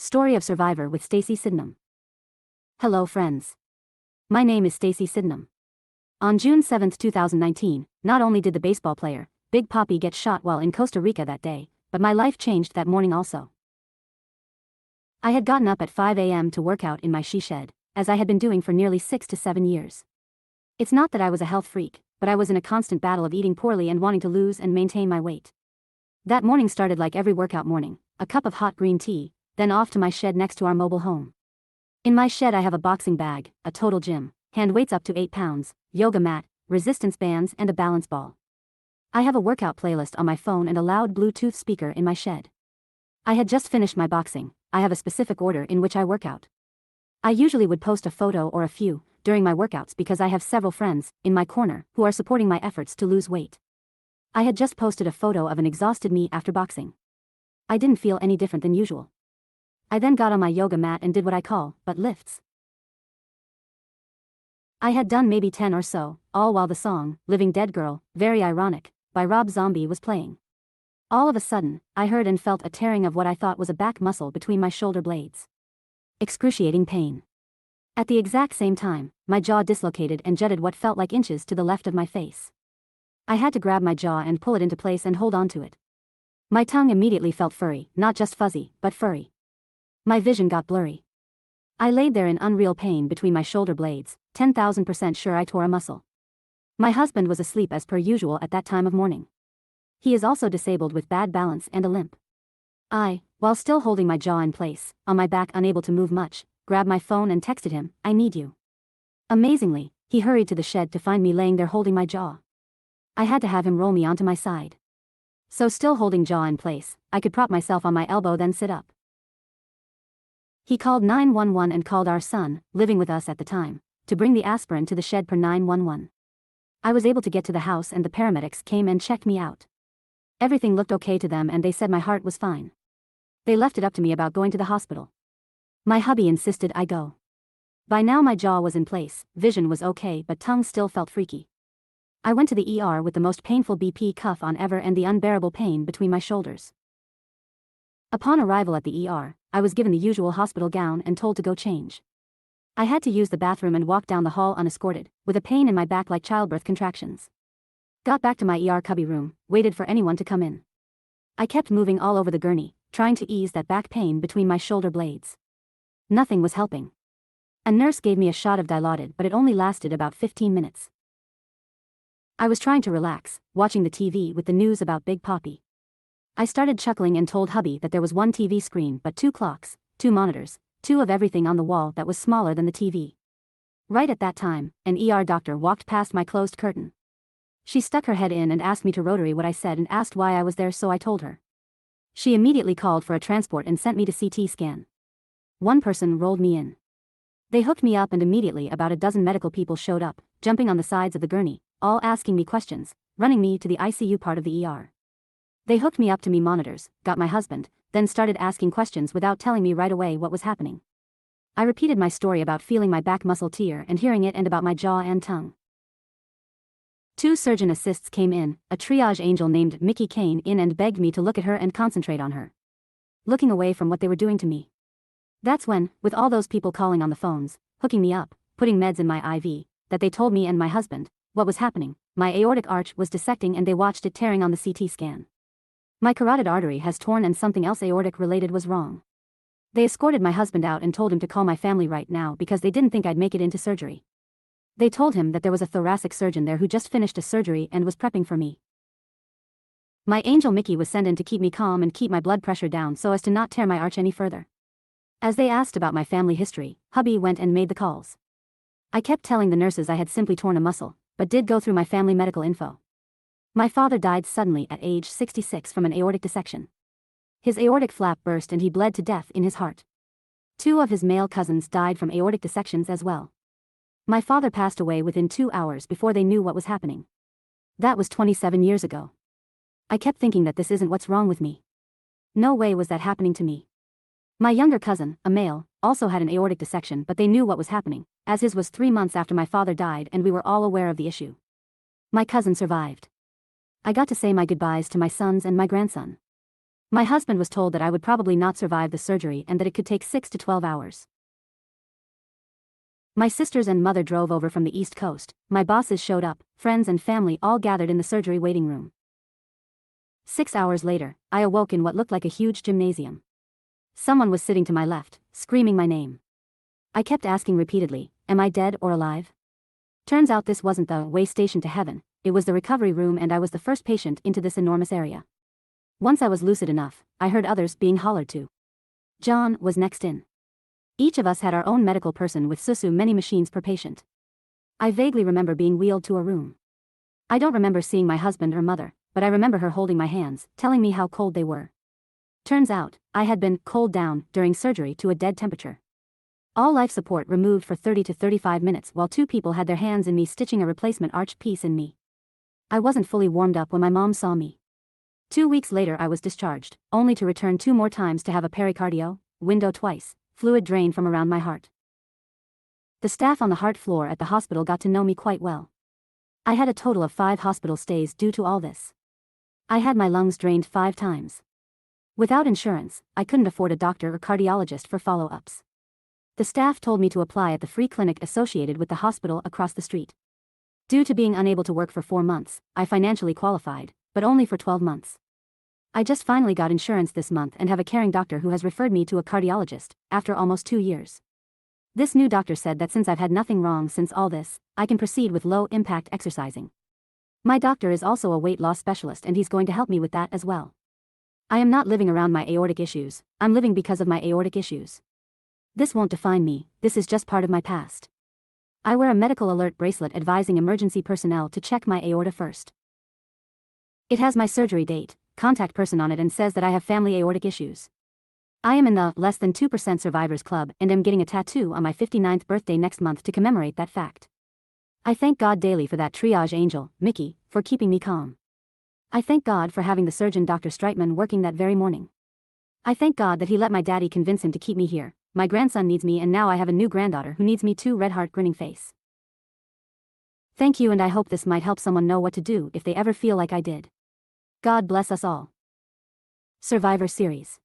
Story of Survivor with Stacy Sydenham. Hello friends. My name is Stacy Sydenham. On June 7, 2019, not only did the baseball player, Big Papi, get shot while in Costa Rica that day, but my life changed that morning also. I had gotten up at 5 a.m. to work out in my she shed, as I had been doing for nearly 6 to 7 years. It's not that I was a health freak, but I was in a constant battle of eating poorly and wanting to lose and maintain my weight. That morning started like every workout morning, a cup of hot green tea, then off to my shed next to our mobile home. In my shed I have a boxing bag, a total gym, hand weights up to 8 pounds, yoga mat, resistance bands and a balance ball. I have a workout playlist on my phone and a loud Bluetooth speaker in my shed. I had just finished my boxing. I have a specific order in which I work out. I usually would post a photo or a few during my workouts because I have several friends in my corner who are supporting my efforts to lose weight. I had just posted a photo of an exhausted me after boxing. I didn't feel any different than usual. I then got on my yoga mat and did what I call butt lifts. I had done maybe 10 or so, all while the song, Living Dead Girl, Very Ironic, by Rob Zombie was playing. All of a sudden, I heard and felt a tearing of what I thought was a back muscle between my shoulder blades. Excruciating pain. At the exact same time, my jaw dislocated and jutted what felt like inches to the left of my face. I had to grab my jaw and pull it into place and hold on to it. My tongue immediately felt furry, not just fuzzy, but furry. My vision got blurry. I laid there in unreal pain between my shoulder blades, 10,000% sure I tore a muscle. My husband was asleep as per usual at that time of morning. He is also disabled with bad balance and a limp. I, while still holding my jaw in place, on my back unable to move much, grabbed my phone and texted him, "I need you." Amazingly, he hurried to the shed to find me laying there holding my jaw. I had to have him roll me onto my side. So still holding jaw in place, I could prop myself on my elbow then sit up. He called 911 and called our son, living with us at the time, to bring the aspirin to the shed per 911. I was able to get to the house and the paramedics came and checked me out. Everything looked okay to them and they said my heart was fine. They left it up to me about going to the hospital. My hubby insisted I go. By now my jaw was in place, vision was okay but tongue still felt freaky. I went to the ER with the most painful BP cuff on ever and the unbearable pain between my shoulders. Upon arrival at the ER, I was given the usual hospital gown and told to go change. I had to use the bathroom and walk down the hall unescorted, with a pain in my back like childbirth contractions. Got back to my ER cubby room, waited for anyone to come in. I kept moving all over the gurney, trying to ease that back pain between my shoulder blades. Nothing was helping. A nurse gave me a shot of Dilaudid but it only lasted about 15 minutes. I was trying to relax, watching the TV with the news about Big Papi. I started chuckling and told hubby that there was one TV screen but 2 clocks, 2 monitors, 2 of everything on the wall that was smaller than the TV. Right at that time, an ER doctor walked past my closed curtain. She stuck her head in and asked me to rotary what I said and asked why I was there, so I told her. She immediately called for a transport and sent me to CT scan. One person rolled me in. They hooked me up and immediately about a dozen medical people showed up, jumping on the sides of the gurney, all asking me questions, running me to the ICU part of the ER. They hooked me up to me monitors, got my husband, then started asking questions without telling me right away what was happening. I repeated my story about feeling my back muscle tear and hearing it and about my jaw and tongue. 2 surgeon assists came in, a triage angel named Mickey came in and begged me to look at her and concentrate on her. Looking away from what they were doing to me. That's when, with all those people calling on the phones, hooking me up, putting meds in my IV, that they told me and my husband what was happening. My aortic arch was dissecting and they watched it tearing on the CT scan. My carotid artery has torn and something else aortic related was wrong. They escorted my husband out and told him to call my family right now because they didn't think I'd make it into surgery. They told him that there was a thoracic surgeon there who just finished a surgery and was prepping for me. My angel Mickey was sent in to keep me calm and keep my blood pressure down so as to not tear my arch any further. As they asked about my family history, hubby went and made the calls. I kept telling the nurses I had simply torn a muscle, but did go through my family medical info. My father died suddenly at age 66 from an aortic dissection. His aortic flap burst and he bled to death in his heart. 2 of his male cousins died from aortic dissections as well. My father passed away within 2 hours before they knew what was happening. That was 27 years ago. I kept thinking that this isn't what's wrong with me. No way was that happening to me. My younger cousin, a male, also had an aortic dissection but they knew what was happening, as his was 3 months after my father died and we were all aware of the issue. My cousin survived. I got to say my goodbyes to my sons and my grandson. My husband was told that I would probably not survive the surgery and that it could take 6 to 12 hours. My sisters and mother drove over from the East Coast, my bosses showed up, friends and family all gathered in the surgery waiting room. 6 hours later, I awoke in what looked like a huge gymnasium. Someone was sitting to my left, screaming my name. I kept asking repeatedly, am I dead or alive? Turns out this wasn't the way station to heaven, it was the recovery room and I was the first patient into this enormous area. Once I was lucid enough, I heard others being hollered to. John was next in. Each of us had our own medical person with many machines per patient. I vaguely remember being wheeled to a room. I don't remember seeing my husband or mother, but I remember her holding my hands, telling me how cold they were. Turns out, I had been cooled down during surgery to a dead temperature. All life support removed for 30 to 35 minutes while 2 people had their hands in me stitching a replacement arch piece in me. I wasn't fully warmed up when my mom saw me. 2 weeks later I was discharged, only to return 2 more times to have a pericardio, window twice, fluid drain from around my heart. The staff on the heart floor at the hospital got to know me quite well. I had a total of 5 hospital stays due to all this. I had my lungs drained 5 times. Without insurance, I couldn't afford a doctor or cardiologist for follow-ups. The staff told me to apply at the free clinic associated with the hospital across the street. Due to being unable to work for 4 months, I financially qualified, but only for 12 months. I just finally got insurance this month and have a caring doctor who has referred me to a cardiologist, after almost 2 years. This new doctor said that since I've had nothing wrong since all this, I can proceed with low-impact exercising. My doctor is also a weight loss specialist and he's going to help me with that as well. I am not living around my aortic issues, I'm living because of my aortic issues. This won't define me, this is just part of my past. I wear a medical alert bracelet advising emergency personnel to check my aorta first. It has my surgery date, contact person on it and says that I have family aortic issues. I am in the less than 2% survivors club and am getting a tattoo on my 59th birthday next month to commemorate that fact. I thank God daily for that triage angel, Mickey, for keeping me calm. I thank God for having the surgeon Dr. Streitman working that very morning. I thank God that he let my daddy convince him to keep me here. My grandson needs me and now I have a new granddaughter who needs me too. Red heart grinning face. Thank you and I hope this might help someone know what to do if they ever feel like I did. God bless us all. Survivor Series.